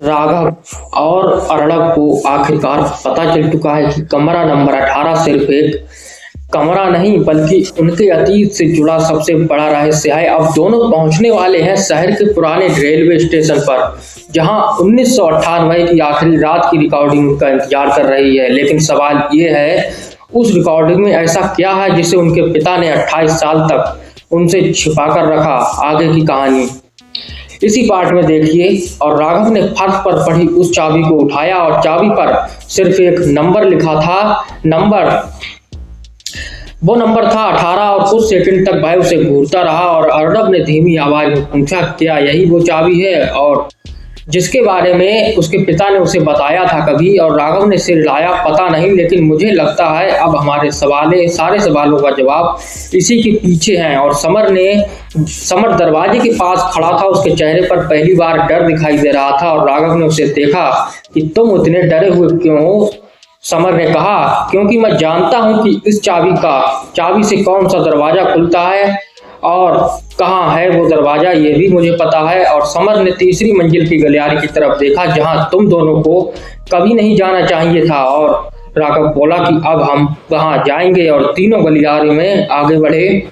राघव और अर्णव को आखिरकार पता चल चुका है कि कमरा नंबर 18 सिर्फ एक कमरा नहीं बल्कि उनके अतीत से जुड़ा सबसे बड़ा रहस्य है। अब दोनों पहुंचने वाले हैं शहर के पुराने रेलवे स्टेशन पर, जहां 1998 की आखिरी रात की रिकॉर्डिंग का इंतजार कर रही है। लेकिन सवाल ये है, उस रिकॉर्डिंग में ऐसा क्या है जिसे उनके पिता ने 28 साल तक उनसे छिपाकर रखा? आगे की कहानी इसी पार्ट में देखिए। और राघव ने फर्श पर पड़ी उस चाबी को उठाया और चाबी पर सिर्फ एक नंबर लिखा था। वो नंबर था 18 और कुछ सेकंड तक भाई उसे घूरता रहा और अर्णव ने धीमी आवाज में पूछा, क्या यही वो चाबी है और जिसके बारे में उसके पिता ने उसे बताया था कभी? और राघव ने सिर हिलाया, पता नहीं, लेकिन मुझे लगता है अब हमारे सारे सवालों का जवाब इसी के पीछे है। और समर दरवाजे के पास खड़ा था। उसके चेहरे पर पहली बार डर दिखाई दे रहा था और राघव ने उसे देखा। कि तुम इतने डरे हुए क्यों हो? समर ने कहा, क्योंकि मैं जानता हूं कि इस चाबी से कौन सा दरवाजा खुलता है और कहाँ है वो दरवाजा, ये भी मुझे पता है। और समर ने तीसरी मंजिल की गलियारे की तरफ देखा, जहां तुम दोनों को कभी नहीं जाना चाहिए था। और राघव बोला कि अब हम वहां जाएंगे। और तीनों गलियारे में आगे बढ़े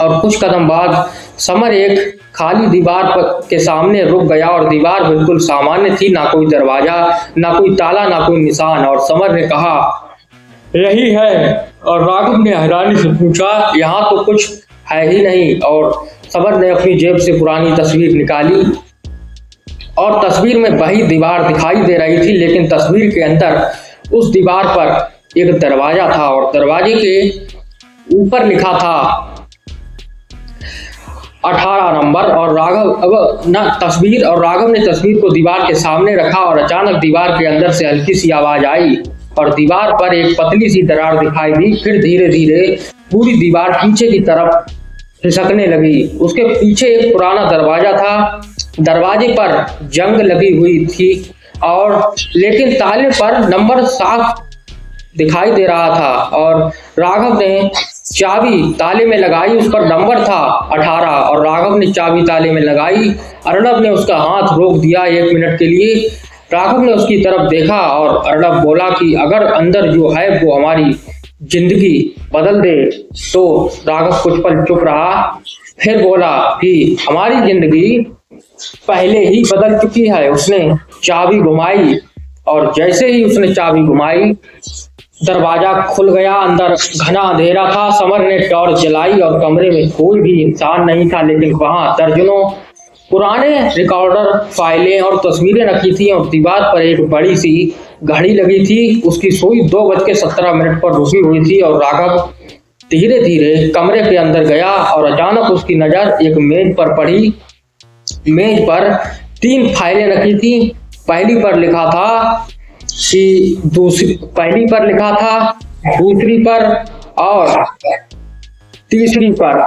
और कुछ कदम बाद समर एक खाली दीवार के सामने रुक गया। और दीवार बिल्कुल सामान्य थी, ना कोई दरवाजा, ना कोई ताला, ना कोई निशान। और समर ने कहा, यही है। और राघव ने हैरानी से पूछा, यहाँ तो कुछ है ही नहीं। और समर ने अपनी जेब से पुरानी तस्वीर निकाली और तस्वीर में वही दीवार दिखाई दे रही थी, लेकिन तस्वीर के अंदर उस दीवार पर एक दरवाजा था और दरवाजे के ऊपर लिखा था 18 नंबर। और राघव ने तस्वीर को दीवार के सामने रखा और अचानक दीवार के अंदर से हल्की सी आवाज आई और दीवार पर एक पतली सी दरार दिखाई दी। फिर धीरे धीरे पूरी दीवार पीछे की तरफ खिसकने लगी। उसके पीछे एक पुराना दरवाजा था। दरवाजे पर जंग लगी हुई थी और लेकिन ताले पर नंबर साफ दिखाई दे रहा था। और राघव ने चाबी ताले में लगाई, उस पर नंबर था 18। और राघव ने चाबी ताले में लगाई। अर्णव ने उसका हाथ रोक दिया 1 मिनट के लिए। राघव ने उसकी तरफ देखा और अर्णव बोला कि अगर अंदर जो है वो हमारी जिंदगी बदल दे तो। राघव कुछ पल चुप रहा, फिर बोला कि हमारी जिंदगी पहले ही बदल चुकी है। उसने चाबी घुमाई और जैसे ही उसने चाबी घुमाई दरवाजा खुल गया। अंदर घना अंधेरा था। समर ने टॉर्च जलाई और कमरे में कोई भी इंसान नहीं था, लेकिन वहां दर्जनों पुराने रिकॉर्डर, फाइलें और तस्वीरें रखी थी। और दीवार पर एक बड़ी सी घड़ी लगी थी। उसकी सुई 2:17 पर रुकी हुई थी। और राघव धीरे धीरे कमरे के अंदर गया और अचानक उसकी नजर एक मेज पर पड़ी। मेज पर 3 फाइलें रखी थी। पहली पर लिखा था, दूसरी पर और तीसरी पर।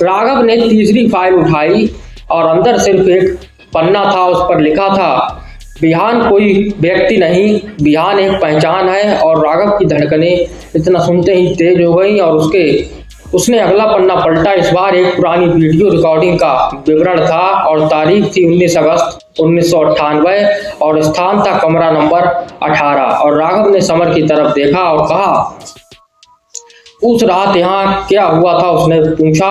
राघव ने तीसरी फाइल उठाई और अंदर सिर्फ एक पन्ना था। उस पर लिखा था, बिहान कोई व्यक्ति नहीं, बिहान एक पहचान है। और राघव की धड़कनें इतना सुनते ही तेज हो गई और उसने अगला पन्ना पलटा। इस बार एक पुरानी वीडियो रिकॉर्डिंग का विवरण था और तारीख थी 19 अगस्त 1998 और स्थान था कमरा नंबर 18। और राघव ने समर की तरफ देखा और कहा, उस रात यहाँ क्या हुआ था? उसने पूछा।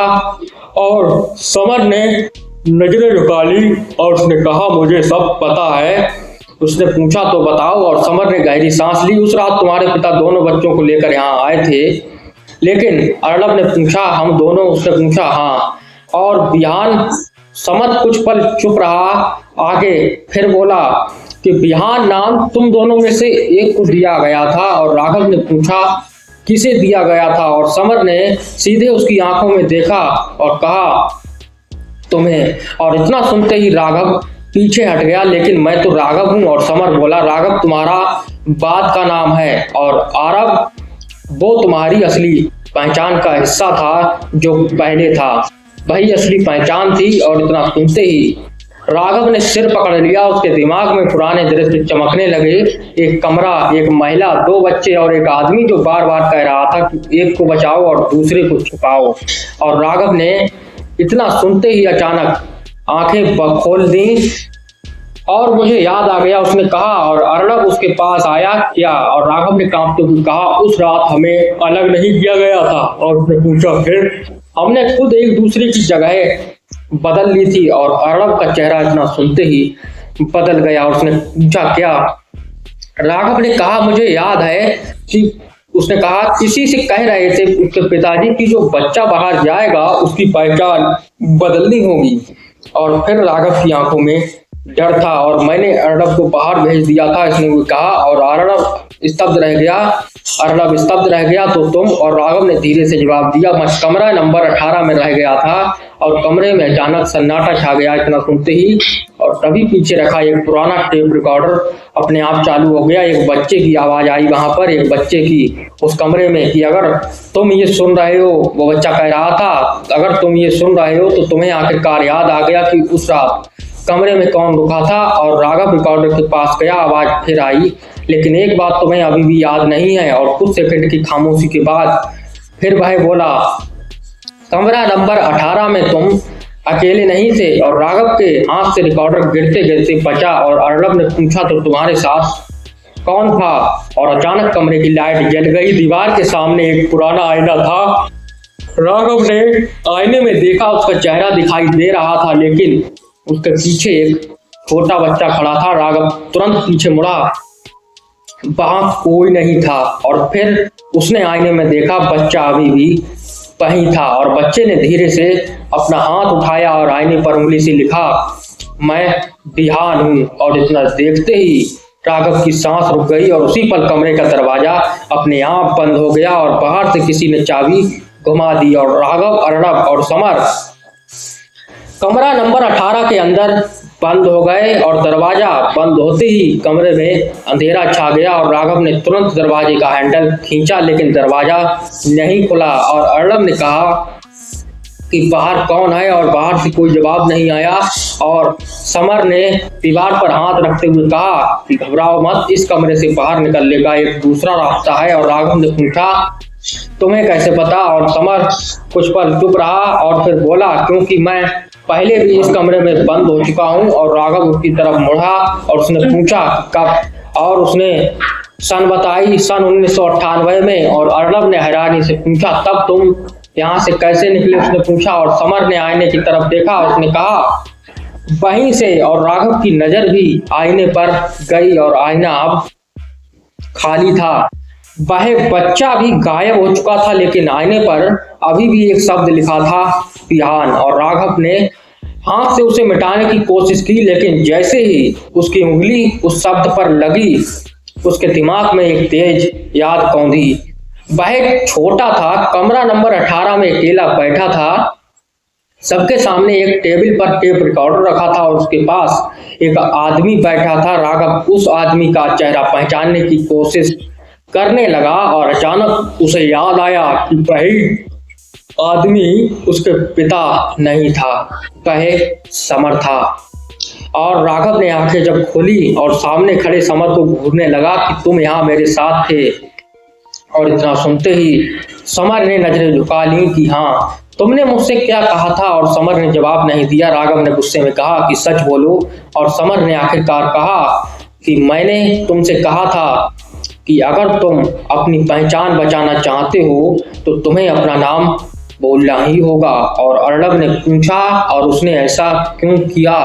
और समर ने नजरें निकाली और उसने कहा, मुझे सब पता है। उसने पूछा, तो बताओ। और समर ने गहरी सांस ली। उस रात तुम्हारे पिता दोनों बच्चों को लेकर यहाँ आए थे, लेकिन अर्णव ने पूछा, हम दोनों? उसने पूछा, हाँ। और बिहान? समर कुछ पल चुप रहा, आगे फिर बोला कि बिहान नाम तुम दोनों में से एक को दिया गया था। और राघव ने पूछा, किसे दिया गया था? और समर ने सीधे उसकी आंखों में देखा और कहा, तुम्हें। और इतना सुनते ही राघव पीछे हट गया, लेकिन मैं तो राघव हूं। और समर बोला, राघव तुम्हारा बाद का नाम है और आरव वो तुम्हारी असली पहचान का हिस्सा था जो पहले था, वही असली पहचान थी। और इतना सुनते ही राघव ने सिर पकड़ लिया। उसके दिमाग में पुराने दृश्य चमकने लगे। एक कमरा, एक महिला, 2 बच्चे और एक आदमी जो बार बार कह रहा था कि एक को बचाओ और दूसरे को छुपाओ। और राघव ने इतना सुनते ही अचानक आंखें खोल दी और मुझे याद आ गया, उसने कहा। और अर्णब उसके पास आया क्या? और राघव ने कांपते हुए कहा, उस रात हमें अलग नहीं किया गया था। और उसने पूछा, फिर? हमने खुद एक दूसरे की जगह बदल ली थी। और अर्णब का चेहरा इतना सुनते ही बदल गया। उसने पूछा, क्या? राघव ने कहा, मुझे याद है कि उसने कहा, किसी से कह रहे थे उसके पिताजी कि जो बच्चा बाहर जाएगा उसकी पहचान बदलनी होगी। और फिर राघव की आंखों में डर था और मैंने अर्णब को बाहर भेज दिया था, इसने वो कहा। और अर्णब स्तब्ध रह गया। तो तुम? और राघव ने धीरे से जवाब दिया, मैं कमरा नंबर 18 में रह गया था। और कमरे में अचानक सन्नाटा छा गया इतना सुनते ही। और तभी पीछे रखा एक पुराना टेप रिकॉर्डर अपने आप चालू हो गया। एक बच्चे की आवाज आई वहां पर, एक बच्चे की उस कमरे में, कि अगर तुम ये सुन रहे हो, वो बच्चा कह रहा था, अगर तुम ये सुन रहे हो तो तुम्हें आखिरकार याद आ गया कि उस रात कमरे में कौन रुका था। और राघव रिकॉर्डर के पास गया, आवाज फिर आई, लेकिन एक बात तुम्हें अभी भी याद नहीं है। और कुछ सेकंड की खामोशी के बाद फिर वह बोला, कमरा नंबर 18 में तुम अकेले नहीं थे। और राघव के हाथ से रिकॉर्डर गिरते गिरते बचा। और अर्णब ने पूछा, तो तुम्हारे साथ कौन था? और अचानक कमरे की लाइट जल गई। दीवार के सामने एक पुराना आईना था। राघव ने आईने में देखा, उसका चेहरा दिखाई दे रहा था, लेकिन उसके पीछे एक छोटा बच्चा खड़ा था। राघव तुरंत पीछे मुड़ा, वहां कोई नहीं था। और फिर उसने आईने में देखा, बच्चा अभी भी वहीं था। और बच्चे ने धीरे से अपना हाथ उठाया और आईने पर उंगली से लिखा, मैं बिहान हूं। और इतना देखते ही राघव की सांस रुक गई और उसी पल कमरे का दरवाजा अपने आप बंद हो गया और बाहर से किसी ने चाबी घुमा दी। और राघव, अर्णब और समर कमरा नंबर 18 के अंदर बंद हो गए। और दरवाजा बंद होते ही कमरे में अंधेरा छा गया। और राघव ने तुरंत दरवाजे का हैंडल खींचा, लेकिन दरवाजा नहीं खुला। और अर्णब ने कहा कि बाहर कौन है? और बाहर से कोई जवाब नहीं आया। और समर ने दीवार पर हाथ रखते हुए कहा कि घबराओ मत, इस कमरे से बाहर निकलने का एक दूसरा रास्ता है। और राघव ने पूछा, तुम्हें कैसे पता? और समर कुछ पल चुप रहा और फिर बोला, क्योंकि मैं पहले भी इस कमरे में बंद हो चुका हूं। और राघव उसकी तरफ मुड़ा और उसने पूछा, कब? और उसने सन बताई, सन 1998 में। और अर्णब ने हैरानी से पूछा, तब तुम यहाँ से कैसे निकले? उसने पूछा। और समर ने आईने की तरफ देखा, उसने कहा, वहीं से। और राघव की नजर भी आईने पर गई और आईना अब खाली था। वह बच्चा भी गायब हो चुका था, लेकिन आईने पर अभी भी एक शब्द लिखा था, बिहान। और राघव ने हाथ से उसे मिटाने की कोशिश की, लेकिन जैसे ही उसकी उंगली उस शब्द पर लगी, उसके दिमाग में एक तेज याद कौंधी। वह छोटा था, कमरा नंबर 18 में अकेला बैठा था। सबके सामने एक टेबल पर टेप रिकॉर्डर रखा था और उसके पास एक आदमी बैठा था। राघव उस आदमी का चेहरा पहचानने की कोशिश करने लगा और अचानक उसे याद आया कि वही आदमी उसके पिता नहीं था, वह समर था। और राघव ने आंखें जब खोली और सामने खड़े समर को घूरने लगा कि तुम यहाँ मेरे साथ थे। और इतना सुनते ही समर ने नजरें झुका ली कि हाँ, तुमने मुझसे क्या कहा था? और समर ने जवाब नहीं दिया। राघव ने गुस्से में कहा कि सच बोलो। और समर ने आखिरकार कहा कि मैंने तुमसे कहा था कि अगर तुम अपनी पहचान बचाना चाहते हो तो तुम्हें अपना नाम बोलना ही होगा। और अर्णब ने पूछा, और उसने ऐसा क्यों किया?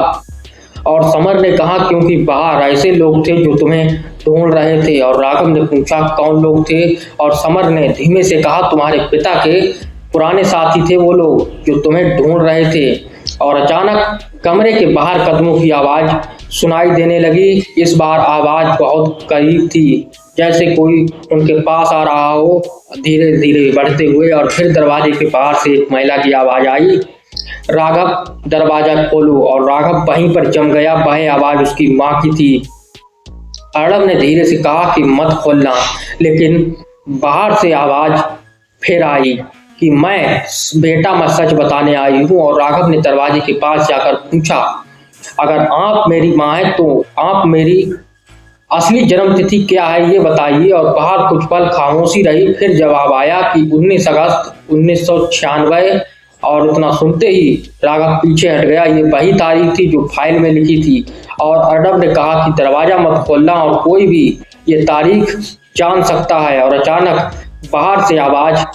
और समर ने कहा, क्योंकि बाहर ऐसे लोग थे जो तुम्हें ढूंढ रहे थे। और राघव ने पूछा, कौन लोग थे? और समर ने धीमे से कहा, तुम्हारे पिता के पुराने साथी थे वो लोग जो तुम्हें ढूंढ रहे थे। और अचानक कमरे के बाहर कदमों की आवाज सुनाई देने लगी। इस बार आवाज बहुत करीब थी, जैसे कोई उनके पास आ रहा हो, धीरे धीरे बढ़ते हुए। और फिर दरवाजे के बाहर से एक महिला की आवाज आई, राघव दरवाजा खोलो। और राघव वहीं पर जम गया। वह आवाज उसकी माँ की थी। अर्णब ने धीरे से कहा कि मत खोलना, लेकिन बाहर से आवाज फिर आई कि मैं सच बताने आई हूँ। और राघव ने दरवाजे के पास जाकर पूछा, अगर आप मेरी माँ है तो आप मेरी असली जन्म तिथि क्या है ये बताइए। और बाहर कुछ पल खामोशी रही, फिर जवाब आया कि 19 अगस्त 1996। और उतना सुनते ही राघव पीछे हट गया। ये वही तारीख थी जो फाइल में लिखी थी। और अर्नब ने कहा कि दरवाजा मत खोलना और कोई भी ये तारीख जान सकता है। और अचानक बाहर से आवाज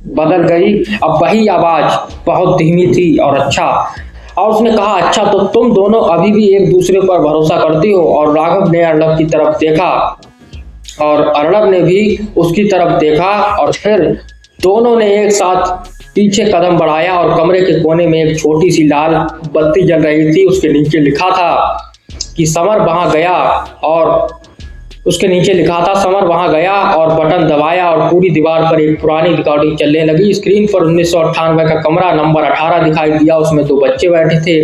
बदल गई। अब वही आवाज बहुत धीमी थी और अच्छा, और उसने कहा, अच्छा तो तुम दोनों अभी भी एक दूसरे पर भरोसा करती हो। और राघव ने अर्नब की तरफ देखा और अर्नब ने भी उसकी तरफ देखा और फिर दोनों ने एक साथ पीछे कदम बढ़ाया और कमरे के कोने में एक छोटी सी लाल बत्ती जल रही थी। उसके नीचे लिखा था कि समर वहां गया, और उसके नीचे लिखा था समर वहां गया, और बटन दबाया और पूरी दीवार पर एक पुरानी रिकॉर्डिंग चलने लगी। स्क्रीन पर 1998 का कमरा नंबर 18 दिखाई दिया। उसमें 2 बच्चे बैठे थे।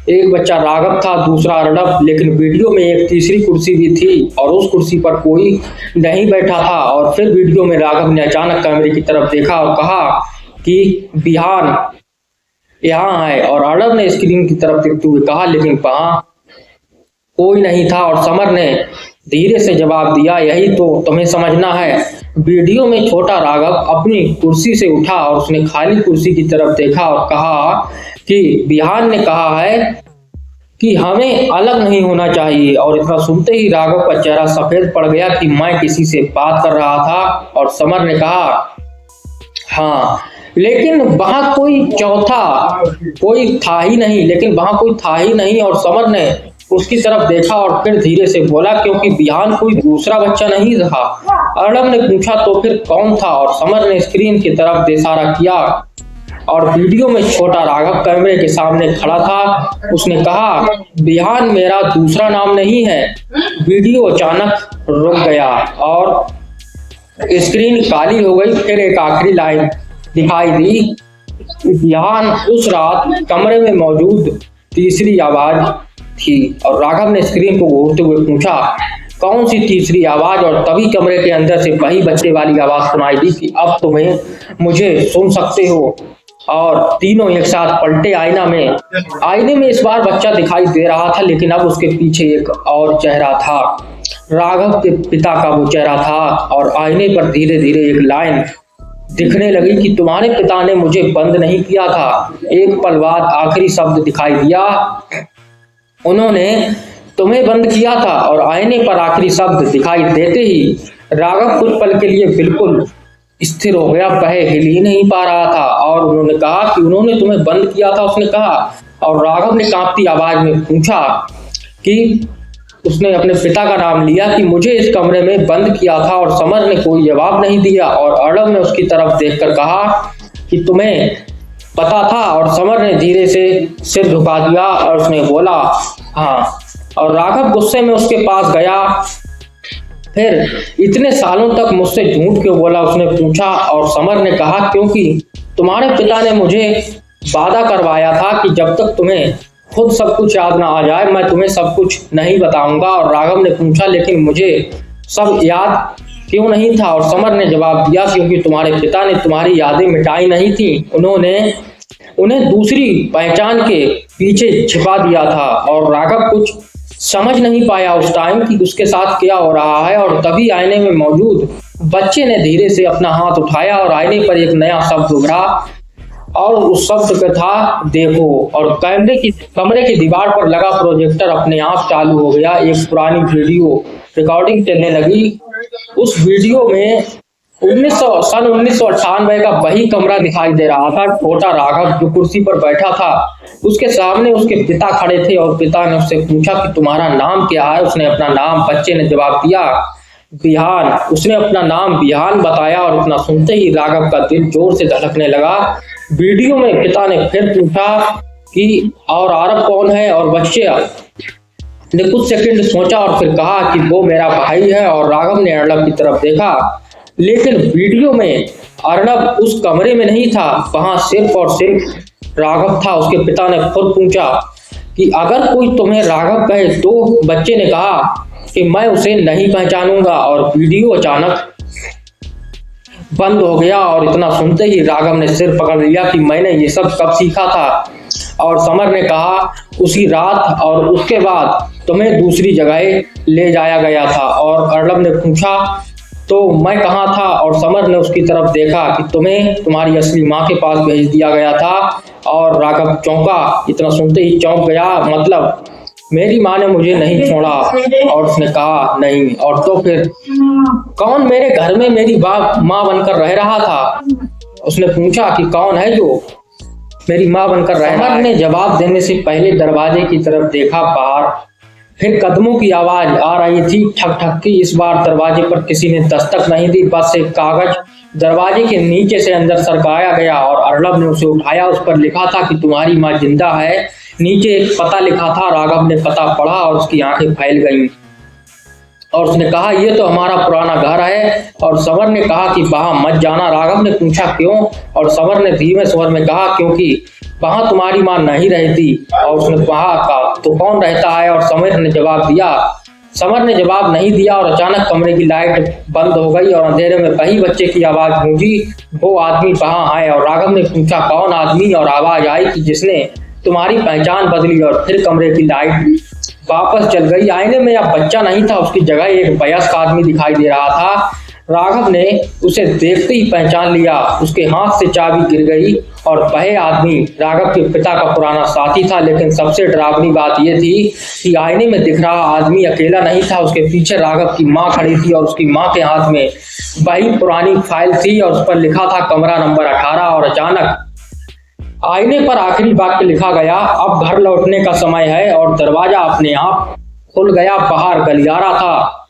एक बच्चा राघव था, दूसरा अर्नब। लेकिन वीडियो में एक तीसरी कुर्सी भी थी और उस कुर्सी पर कोई नहीं बैठा था। और फिर वीडियो में राघव ने अचानक कैमरे की तरफ देखा और कहा कि बिहान यहाँ है। और अर्नब ने स्क्रीन की तरफ देखते हुए कहा, लेकिन वहां कोई नहीं था। और समर ने धीरे से जवाब दिया, यही तो तुम्हें समझना है। वीडियो में छोटा राघव अपनी कुर्सी से उठा और उसने खाली कुर्सी की तरफ देखा और कहा कि बिहान ने कहा है कि हमें अलग नहीं होना चाहिए। और इतना सुनते ही राघव का चेहरा सफेद पड़ गया कि मैं किसी से बात कर रहा था। और समर ने कहा, हाँ लेकिन वहां कोई था ही नहीं। और समर ने उसकी तरफ देखा और फिर धीरे से बोला, क्योंकि बिहान कोई दूसरा बच्चा नहीं था। अर्नब ने पूछा, तो फिर कौन था? और समर ने स्क्रीन की तरफ इशारा किया और वीडियो में छोटा राघव कैमरे के सामने खड़ा था। उसने कहा, बिहान मेरा दूसरा नाम नहीं है। वीडियो अचानक रुक गया और स्क्रीन काली हो गई। फिर एक आखिरी लाइन दिखाई दी, बिहान उस रात कमरे में मौजूद तीसरी आवाज थी। और राघव ने स्क्रीन को घूरते हुए पूछा, कौन सी तीसरी आवाज? और तभी कमरे के अंदर से वही बच्चे वाली आवाज सुनाई दी कि अब तुम्हें मुझे सुन सकते हो। और तीनों एक साथ पलटे। आईने में इस बार बच्चा दिखाई दे रहा था, लेकिन अब उसके पीछे एक और चेहरा था। राघव के पिता का वो चेहरा था। और आईने पर धीरे धीरे एक लाइन दिखने लगी कि तुम्हारे पिता ने मुझे बंद नहीं किया था। एक पल बाद आखिरी शब्द दिखाई दिया, उन्होंने तुम्हें बंद किया था। और आईने पर आखिरी शब्द दिखाई देते ही राघव कुछ पल के लिए बिल्कुल स्थिर हो गया। वह हिल ही नहीं पा रहा था। और उन्होंने कहा कि उन्होंने तुम्हें बंद किया था, उसने कहा। और राघव ने कांपती आवाज में पूछा कि उसने अपने पिता का नाम लिया कि मुझे इस कमरे में बंद किया था। और समर ने कोई जवाब नहीं दिया। और अर्नब ने उसकी तरफ देखकर कहा कि तुम्हें पता था? और समर ने धीरे से सिर झुका दिया और उसने बोला, हाँ। और राघव गुस्से में उसके पास गया। फिर इतने सालों तक मुझसे झूठ क्यों बोला? उसने पूछा। और समर ने कहा, क्योंकि तुम्हारे पिता ने मुझे वादा करवाया था कि जब तक तुम्हें खुद सब कुछ याद ना आ जाए मैं तुम्हें सब कुछ नहीं बताऊंगा। और राघव ने पूछा, लेकिन मुझे सब याद क्यों नहीं था? और समर ने जवाब दिया, क्योंकि तुम्हारे पिता ने तुम्हारी यादें मिटाई नहीं थी, उन्होंने उन्हें दूसरी पहचान के पीछे छिपा दिया था। और राघव कुछ समझ नहीं पाया उस टाइम कि उसके साथ क्या हो रहा है। और तभी आईने में मौजूद बच्चे ने धीरे से अपना हाथ उठाया और आईने पर एक नया शब्द उभरा और उस शब्द पे था, देखो। और कमरे की दीवार पर लगा प्रोजेक्टर अपने आप चालू हो गया। एक पुरानी वीडियो रिकॉर्डिंग चलने लगी। उस वीडियो में सन 1998 का वही कमरा दिखाई दे रहा था। छोटा राघव जो कुर्सी पर बैठा था, उसके सामने उसके पिता खड़े थे। और पिता ने उससे पूछा कि तुम्हारा नाम क्या है? उसने अपना नाम, बच्चे ने जवाब दिया, बिहान। उसने अपना नाम बिहान बताया। और उतना सुनते ही राघव का दिल जोर से धड़कने लगा। वीडियो में पिता ने फिर पूछा कि और आरव कौन है? और बच्चे ने कुछ सेकंड सोचा और फिर कहा कि वो मेरा भाई है। और राघव ने अर्नब की तरफ देखा, लेकिन वीडियो में अर्नब उस कमरे में नहीं था, वहां सिर्फ और सिर्फ राघव था। उसके पिता ने फिर पूछा कि अगर कोई तुम्हें राघव कहे तो? बच्चे ने कहा कि मैं उसे नहीं पहचानूंगा। और वीडियो अचानक बंद हो गया। और इतना सुनते ही राघव ने सिर पकड़ लिया कि मैंने ये सब कब सीखा था? और समर ने कहा, उसी रात, और उसके बाद तुम्हें दूसरी जगह ले जाया गया था। और अर्नब ने पूछा तो मैं कहाँ था, और समर ने उसकी तरफ देखा कि तुम्हें तुम्हारी असली माँ के पास भेज दिया गया था। और राघव चौंका, इतना सुनते ही चौंक गया, मतलब मेरी माँ ने मुझे नहीं छोड़ा। और उसने कहा नहीं, और तो फिर कौन मेरे घर में मेरी माँ बनकर रह रहा था? उसने पूछा कि कौन है जो मेरी माँ बनकर रह रहा है? समर ने जवाब देने से पहले दरवाजे की तरफ देखा बाहर, फिर कदमों की आवाज आ रही थी, ठक ठक की। इस बार दरवाजे पर किसी ने दस्तक नहीं दी, बस एक कागज दरवाजे के नीचे से अंदर सरकाया गया और अर्णब ने उसे उठाया। उस पर लिखा था कि तुम्हारी माँ जिंदा है। नीचे एक पता लिखा था। राघव ने पता पढ़ा और उसकी आंखें फैल गईं और उसने कहा, ये तो हमारा पुराना घर है। और समर ने कहा कि वहां मत जाना। राघव ने पूछा क्यों? और समर ने धीमे स्वर में कहा, क्योंकि वहां तुम्हारी माँ नहीं रहती। और उसने कहा, तो कौन रहता है? और समर ने जवाब नहीं दिया और अचानक कमरे की लाइट बंद हो गई और अंधेरे में वही बच्चे की आवाज गूंजी, वो आदमी वहां आए। और राघव ने पूछा, कौन आदमी? और आवाज आई कि जिसने तुम्हारी पहचान बदली। और फिर कमरे की लाइट वापस चल गई। आईने में अब बच्चा नहीं था, उसकी जगह एक वयस्क आदमी दिखाई दे रहा था। राघव ने उसे देखते ही पहचान लिया। उसके हाथ से चाबी गिर गई और वह आदमी राघव के पिता का पुराना साथी था। लेकिन सबसे डरावनी बात यह थी कि आईने में दिख रहा आदमी अकेला नहीं था। उसके पीछे राघव की माँ खड़ी थी और उसकी माँ के हाथ में वही पुरानी फाइल थी और उस पर लिखा था कमरा नंबर 18। और अचानक आईने पर आखिरी वाक्य लिखा गया, अब घर लौटने का समय है। और दरवाजा अपने आप खुल गया। बाहर गलियारा था,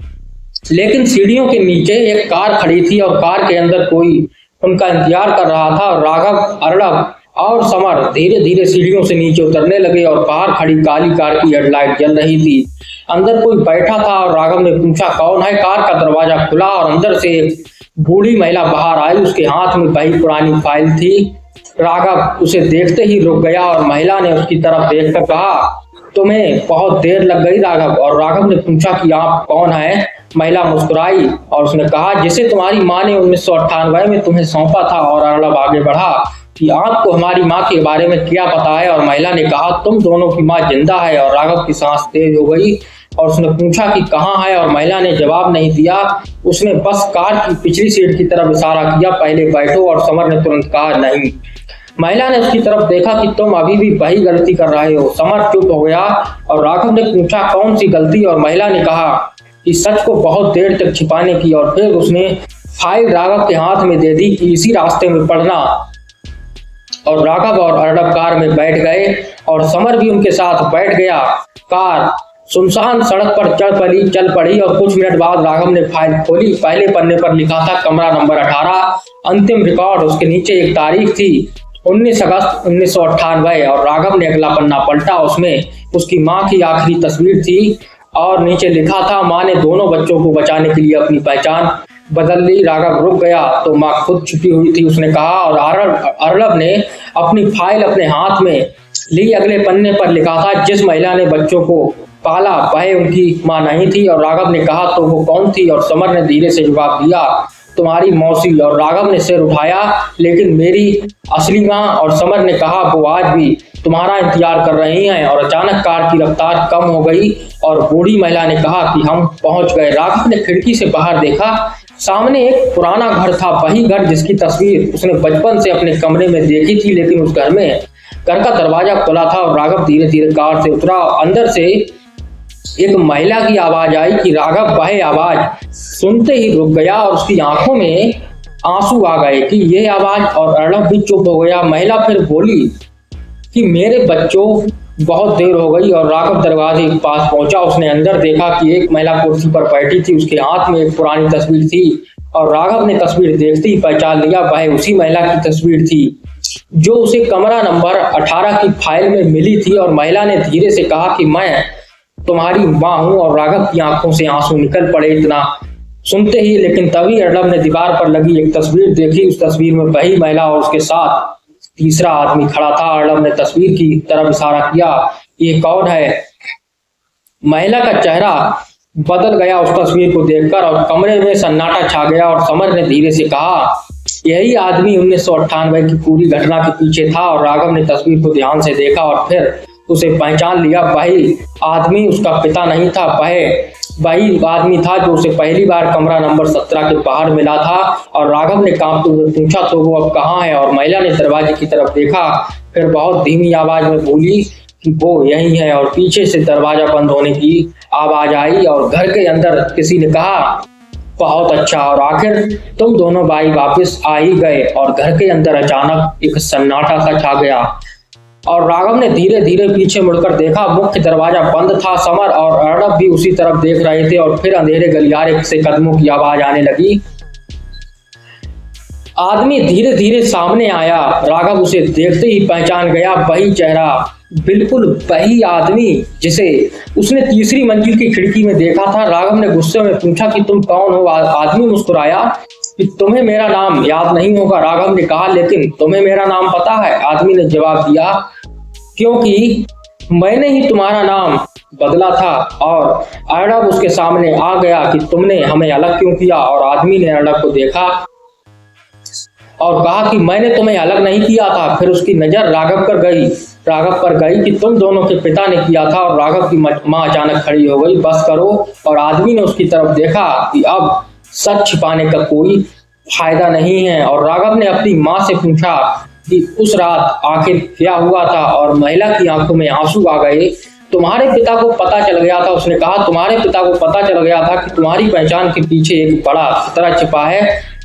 लेकिन सीढ़ियों के नीचे एक कार खड़ी थी और कार के अंदर कोई उनका इंतजार कर रहा था। राघव, अर्णब और समर धीरे धीरे सीढ़ियों से नीचे उतरने लगे और बाहर खड़ी काली कार की हेडलाइट जल रही थी। अंदर कोई बैठा था और राघव ने पूछा, कौन है? कार का दरवाजा खुला और अंदर से एक बूढ़ी महिला बाहर आई। उसके हाथ में वही पुरानी फाइल थी। राघव उसे देखते ही रुक गया और महिला ने उसकी तरफ देखकर कहा, तुम्हें बहुत देर लग गई राघव। और राघव ने पूछा कि आप कौन है? महिला मुस्कुराई और उसने कहा, जिसे तुम्हारी माँ ने 1998 में तुम्हें सौंपा था। और अर्णब आगे बढ़ा कि आपको हमारी माँ के बारे में क्या पता है? और महिला ने कहा, तुम दोनों की माँ जिंदा है। और राघव की सांस तेज हो गई और उसने पूछा कि कहाँ है? और महिला ने जवाब नहीं दिया। उसने बस कार की पिछली सीट की तरफ इशारा किया, पहले बैठो। और समर ने तुरंत कहा, नहीं। महिला ने उसकी तरफ देखा कि तुम अभी भी वही गलती कर रहे हो। समर चुप हो गया और राघव ने पूछा, कौन सी गलती? और महिला ने कहा कि सच को बहुत देर तक छिपाने की। और फिर उसने फाइल राघव के हाथ में दे दी कि इसी रास्ते में पढ़ना। और राघव और अर्णब कार में बैठ गए और समर भी उनके साथ बैठ गया। कार सुनसान सड़क पर चल पड़ी और कुछ मिनट बाद राघव ने फाइल खोली। पहले पन्ने पर लिखा था कमरा नंबर 18, अंतिम रिकॉर्ड। उसके नीचे एक तारीख थी, 19 अगस्त 1998। और राघव ने अगला पन्ना पलटा, उसमें उसकी माँ की आखिरी तस्वीर थी और नीचे लिखा था, माँ ने दोनों बच्चों को बचाने के लिए अपनी पहचान बदल ली। राघव रुक गया तो माँ खुद छुपी हुई थी, उसने कहा। और अर्णब ने अपनी फाइल अपने हाथ में ली। अगले पन्ने पर लिखा था, जिस महिला ने बच्चों को पाला वह उनकी माँ नहीं थी। और राघव ने कहा, तो वो कौन थी? और समर ने धीरे से जवाब दिया, तुम्हारी मौसी। और राघव ने सिर उठाया, लेकिन मेरी असली माँ? और समर ने कहा, वो आज भी तुम्हारा इंतजार कर रही हैं। और अचानक कार की रफ्तार कम हो गई और बूढ़ी महिला ने कहा कि हम पहुंच गए। राघव ने खिड़की से बाहर देखा, सामने एक पुराना घर था, वही घर जिसकी तस्वीर उसने बचपन से अपने कमरे में देखी थी। लेकिन उस घर का दरवाजा खुला था और राघव धीरे धीरे कार से उतरा। अंदर से एक महिला की आवाज आई कि राघव। वह आवाज सुनते ही रुक गया और उसकी आंखों में आंसू आ गए कि यह आवाज। और अर्णब भी चुप हो गया। महिला फिर बोली कि मेरे बच्चों, बहुत देर हो गई। और राघव दरवाजे के पास पहुंचा। उसने अंदर देखा कि एक महिला कुर्सी पर बैठी थी, उसके हाथ में एक पुरानी तस्वीर थी। और राघव ने तस्वीर देखते ही पहचान लिया, वह उसी महिला की तस्वीर थी जो उसे कमरा नंबर 18 की फाइल में मिली थी। और महिला ने धीरे से कहा कि मैं तुम्हारी माँ हूं। और राघव की आंखों से आंसू निकल पड़े इतना सुनते ही। लेकिन तभी अर्णब ने दीवार पर लगी एक तस्वीर देखी। उस तस्वीर में वही महिला और उसके साथ तीसरा आदमी खड़ा था। अर्णब ने तस्वीर की तरफ इशारा किया, ये कौन है? महिला का चेहरा बदल गया उस तस्वीर को देखकर और कमरे में सन्नाटा छा गया। और समर ने धीरे से कहा, यही आदमी 1998 की पूरी घटना के पीछे था। और राघव ने तस्वीर को ध्यान से देखा और फिर उसे पहचान लिया। वही आदमी उसका पिता नहीं था, वह वही आदमी था जो उसे पहली बार कमरा नंबर 17 के बाहर मिला था। और राघव ने कांपते हुए पूछा, तो वो अब कहाँ है? और महिला ने दरवाजे की तरफ देखा, फिर बहुत धीमी आवाज में बोली कि वो यही है। और पीछे से दरवाजा बंद होने की आवाज आई और घर के अंदर किसी ने कहा, बहुत अच्छा, और आखिर तुम दोनों भाई वापस आ ही गए। और घर के अंदर अचानक एक सन्नाटा सा छा गया और राघव ने धीरे धीरे पीछे मुड़कर देखा। मुख्य दरवाजा बंद था। समर और अर्णब भी उसी तरफ देख रहे थे और फिर अंधेरे गलियारे से कदमों की आवाज आने लगी। आदमी धीरे धीरे सामने आया। राघव उसे देखते ही पहचान गया। वही चेहरा, बिल्कुल वही आदमी जिसे उसने तीसरी मंजिल की खिड़की में देखा था। राघव ने गुस्से में पूछा कि तुम कौन हो? आदमी मुस्कुराया कि तुम्हें मेरा नाम याद नहीं होगा। राघव ने कहा, लेकिन तुम्हें मेरा नाम पता है। आदमी ने जवाब दिया, क्योंकि मैंने ही तुम्हारा नाम बदला था। और अर्णब उसके सामने आ गया कि तुमने हमें अलग क्यों किया? और आदमी ने अर्णब को देखा और कहा कि मैंने तुम्हें अलग नहीं किया था। फिर उसकी नजर राघव पर गई कि तुम दोनों के पिता ने किया था। और राघव की मां अचानक खड़ी हो गई, बस करो। और आदमी ने उसकी तरफ देखा कि अब सच छिपाने का कोई फायदा नहीं है। और राघव ने अपनी मां से पूछा कि उस रात आखिर क्या हुआ था? और महिला की आंखों में आंसू आ गए। तुम्हारे पिता को पता चल गया था। उसने कहा, तुम्हारे पिता को पता चल गया था कि तुम्हारी पहचान के पीछे एक बड़ा खतरा छिपा है।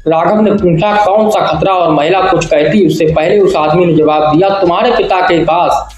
राघव ने पूछा, कौन सा खतरा? और महिला कुछ कहती उससे पहले उस आदमी ने जवाब दिया, तुम्हारे पिता के पास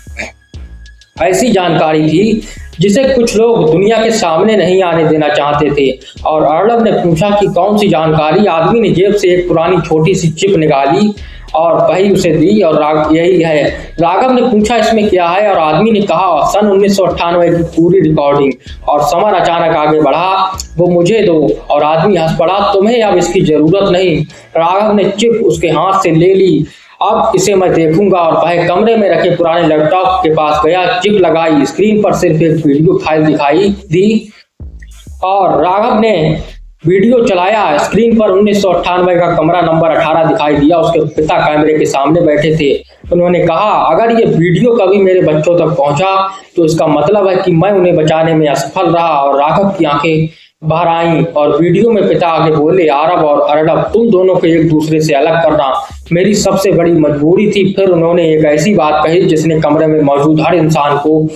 ऐसी जानकारी थी जिसे कुछ लोग दुनिया के सामने नहीं आने देना चाहते थे। और अर्णब ने पूछा कि कौन सी जानकारी? आदमी ने जेब से एक पुरानी छोटी सी चिप निकाली और वही उसे दी और यही है। राघव ने पूछा, इसमें क्या है? और आदमी ने कहा, सन 1998 की पूरी रिकॉर्डिंग। और समर अचानक आगे बढ़ा, वो मुझे दो। और आदमी हंस पड़ा, तुम्हें अब इसकी जरूरत नहीं। राघव ने चिप उसके हाथ से ले ली। अब इसे मैं देखूंगा। और वह कमरे में रखे पुराने लैपटॉप के पास गया, चिप लगाई, स्क्रीन पर सिर्फ एक वीडियो फाइल दिखाई दी और राघव ने वीडियो चलाया। स्क्रीन पर 1998 का कमरा नंबर 18 दिखाई दिया। उसके पिता कैमरे के सामने बैठे थे। उन्होंने कहा, अगर ये वीडियो कभी मेरे बच्चों तक पहुंचा तो इसका मतलब है कि मैं उन्हें बचाने में असफल रहा। और राघव की आंखें बाहर आईं और वीडियो में पिता आगे बोले, आरव और अर्णब, तुम दोनों को एक दूसरे से अलग करना मेरी सबसे बड़ी मजबूरी थी। फिर उन्होंने एक ऐसी बात कही जिसने कमरे में मौजूद हर इंसान को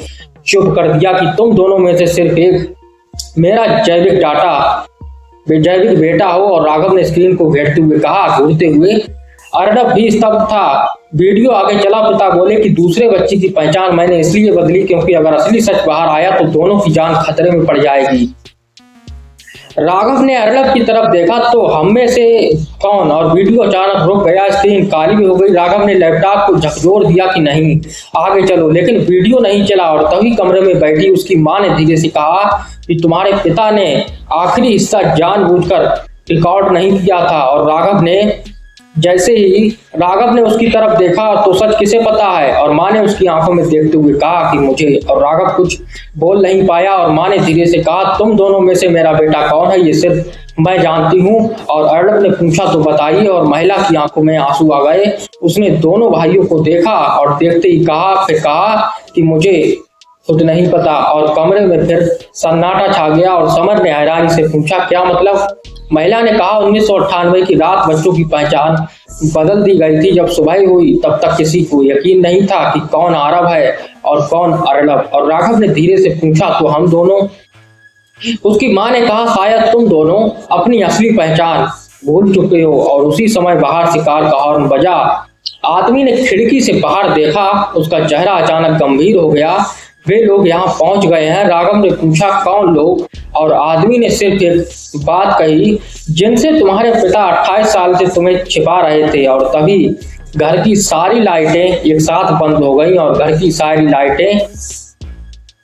चुप कर दिया कि तुम दोनों में से सिर्फ एक मेरा जैविक बेटा हो। और राघव ने स्क्रीन को घेरते हुए कहा, घूरते हुए। अर्णब भी स्तब्ध था। वीडियो आगे चला। पिता बोले कि दूसरे बच्चे की पहचान मैंने इसलिए बदली क्योंकि अगर असली सच बाहर आया तो दोनों की जान खतरे में पड़ जाएगी। राघव ने अर्णब की तरफ देखा, तो हम में से कौन? और वीडियो अचानक रुक गया। स्क्रीन काली हो गई। राघव ने लैपटॉप को झकझोर दिया कि नहीं, आगे चलो। लेकिन वीडियो नहीं चला। और तभी कमरे में बैठी उसकी मां ने धीरे से कहा कि तुम्हारे पिता ने आखिरी हिस्सा जानबूझकर रिकॉर्ड नहीं किया था। और जैसे ही राघव ने उसकी तरफ देखा, तो सच किसे पता है? और मां ने उसकी आंखों में देखते हुए कहा कि मुझे। और राघव कुछ बोल नहीं पाया। और मां ने धीरे से कहा, तुम दोनों में से मेरा बेटा कौन है ये सिर्फ मैं जानती हूँ। और अर्णब ने पूछा, तो बताइए। और महिला की आंखों में आंसू आ गए। उसने दोनों भाइयों को देखा और देखते ही कहा कि मुझे खुद नहीं पता। और कमरे में फिर सन्नाटा छा गया। और समर ने हैरानी से पूछा, क्या मतलब? महिला ने कहा, 1998 की रात बच्चों की पहचान बदल दी गई थी। जब सुबह हुई तब तक किसी को यकीन नहीं था कि कौन आरव है और कौन अर्णब। और राघव ने धीरे से पूछा, तो हम दोनों? उसकी मां ने कहा, शायद तुम दोनों अपनी असली पहचान भूल चुके हो। और उसी समय बाहर से कार का हॉर्न बजा। आदमी ने खिड़की से बाहर देखा। उसका चेहरा अचानक गंभीर हो गया। वे लोग यहाँ पहुंच गए हैं। राघव ने पूछा, कौन लोग? और आदमी ने सिर्फ एक बात कही, जिनसे तुम्हारे पिता 28 साल से तुम्हें छिपा रहे थे। और तभी घर की सारी लाइटें एक साथ बंद हो गई। और घर की सारी लाइटें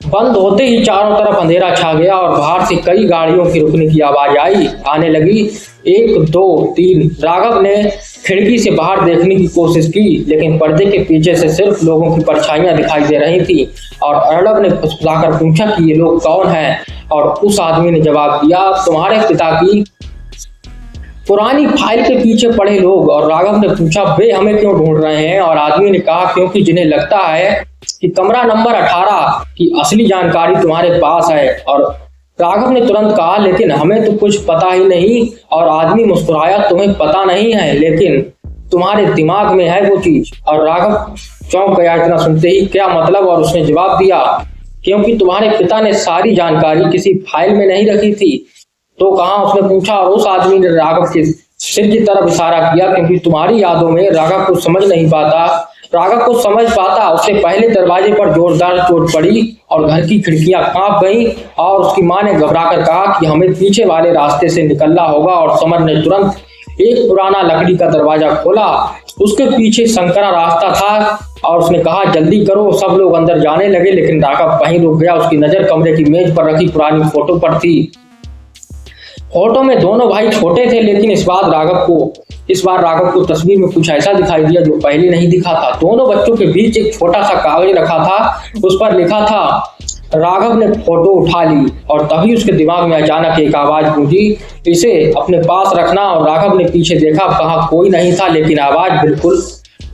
बंद होते ही चारों तरफ अंधेरा छा गया। और बाहर से कई गाड़ियों की रुकने की आवाज आने लगी। 1 2 3। राघव ने खिड़की से बाहर देखने की कोशिश की, लेकिन पर्दे के पीछे से सिर्फ लोगों की परछाइयां दिखाई दे रही थी। और अर्णब ने फुसफुसाकर पूछा कि ये लोग कौन हैं? और उस आदमी ने जवाब दिया, तुम्हारे पिता की पुरानी फाइल के पीछे पड़े लोग। और राघव ने पूछा, वे हमें क्यों ढूंढ रहे हैं? और आदमी ने कहा, क्योंकि जिन्हें लगता है कि कमरा नंबर 18 की असली जानकारी तुम्हारे पास है। और राघव ने तुरंत कहा, लेकिन हमें तो कुछ पता ही नहीं। और आदमी मुस्कुराया, तुम्हें पता नहीं है लेकिन तुम्हारे दिमाग में है वो चीज। और राघव चौंक गया इतना सुनते ही, क्या मतलब? और उसने जवाब दिया, क्योंकि तुम्हारे पिता ने सारी जानकारी किसी फाइल में नहीं रखी थी। तो कहाँ? उसने पूछा। और उस आदमी ने राघव के सिर की तरफ इशारा किया, क्योंकि तुम्हारी यादों में राघव को समझ नहीं पाता। राघव को समझ पाता उससे पहले दरवाजे पर जोरदार चोट पड़ी और घर की खिड़कियां कांप गईं। और उसकी मां ने घबराकर कहा कि हमें पीछे वाले रास्ते से निकलना होगा। और समर ने तुरंत एक पुराना लकड़ी का दरवाजा खोला। उसके पीछे संकरा रास्ता था और उसने कहा, जल्दी करो। सब लोग अंदर जाने लगे, लेकिन राघव वहीं रुक गया। उसकी नजर कमरे की मेज पर रखी पुरानी फोटो पर थी। फोटो में दोनों भाई छोटे थे, लेकिन इस बार राघव को तस्वीर में कुछ ऐसा दिखाई दिया जो पहले नहीं दिखा था। दोनों बच्चों के बीच एक छोटा सा कागज रखा था, उस पर लिखा था। राघव ने फोटो उठा ली और तभी उसके दिमाग में अचानक एक आवाज गूंजी, इसे अपने पास रखना। और राघव ने पीछे देखा, कहा कोई नहीं था, लेकिन आवाज बिल्कुल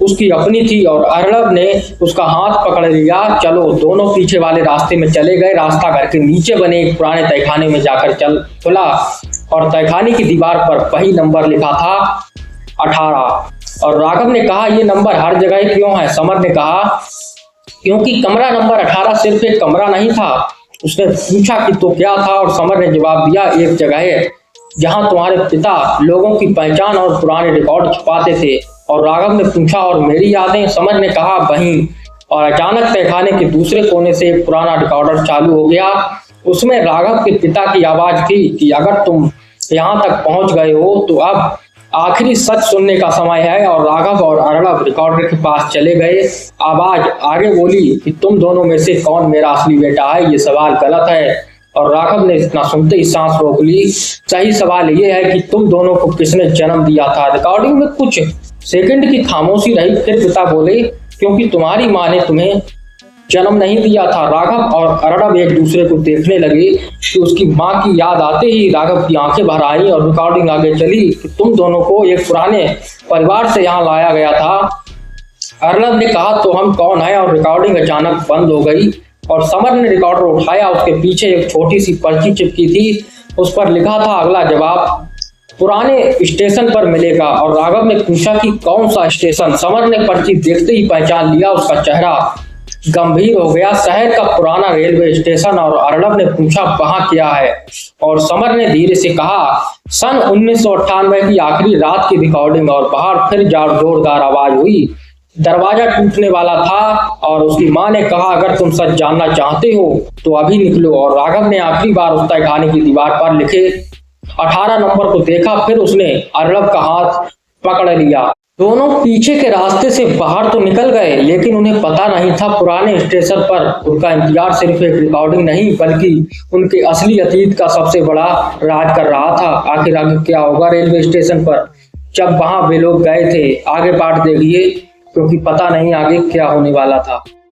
उसकी अपनी थी। और अर्णव ने उसका हाथ पकड़ लिया। चलो, दोनों पीछे वाले रास्ते में चले गए। रास्ता घर के नीचे बने एक पुराने तहखाने में जाकर खुला और तहखाने की दीवार पर वही नंबर लिखा था, 18। और राघव ने कहा, ये नंबर हर जगह क्यों है? समर ने कहा, क्योंकि कमरा नंबर 18 सिर्फ एक कमरा नहीं था। उसने पूछा कि तो क्या था? और समर ने जवाब दिया, एक जगह है जहां तुम्हारे पिता लोगों की पहचान और पुराने रिकॉर्ड छुपाते थे। और राघव ने पूछा, और मेरी यादें? समर ने कहा, वहीं। और अचानक तहखाने के दूसरे कोने से एक पुराना रिकॉर्डर चालू हो गया। उसमें राघव के पिता की आवाज थी कि अगर तुम यहाँ तक पहुंच गए हो तो अब आखिरी सच सुनने का समय है। और राघव और अर्णव रिकॉर्डर के पास चले गए। आवाज आगे बोली कि तुम दोनों में से कौन मेरा असली बेटा है? ये सवाल गलत है। और राघव ने इतना सुनते ही सांस रोक ली। सही सवाल ये है कि तुम दोनों को किसने जन्म दिया था? रिकॉर्डिंग में कुछ सेकंड की खामोशी रही, फिर पिता बोले, क्योंकि तुम्हारी माँ ने तुम्हें जन्म नहीं दिया था। राघव और अर्णव एक दूसरे को देखने लगे कि उसकी माँ की याद आते ही राघव की आंखें भर आई। और रिकॉर्डिंग आगे चली कि तुम दोनों को एक पुराने परिवार से यहाँ लाया गया था। अर्णव ने कहा, तो हम कौन है? और रिकॉर्डिंग अचानक बंद हो गई। और समर ने रिकॉर्डर उठाया। उसके पीछे एक छोटी सी पर्ची चिपकी थी, उस पर लिखा था, अगला जवाब पुराने स्टेशन पर मिलेगा। और राघव ने पूछा कि कौन सा स्टेशन? समर ने पर्ची देखते ही पहचान लिया। उसका चेहरा गंभीर हो गया। शहर का पुराना रेलवे स्टेशन। और अर्णव ने पूछा, वहां क्या है? और समर ने धीरे से कहा, सन 1998 की आखिरी रात की रिकॉर्डिंग। और बाहर फिर जोरदार आवाज हुई। दरवाजा टूटने वाला था और उसकी मां ने कहा, अगर तुम सच जानना चाहते हो तो अभी निकलो। और राघव ने आखिरी बार उस तहखाने की दीवार पर लिखे 18 नंबर को देखा। फिर उसने अर्णव का हाथ पकड़ लिया। दोनों पीछे के रास्ते से बाहर तो निकल गए, लेकिन उन्हें पता नहीं था पुराने स्टेशन पर उनका इंतजार सिर्फ एक रिकॉर्डिंग नहीं, बल्कि उनके असली अतीत का सबसे बड़ा राज कर रहा था। आखिर आगे क्या होगा रेलवे स्टेशन पर जब वहां वे लोग गए थे? आगे पार्ट देखिए, क्योंकि पता नहीं आगे क्या होने वाला था।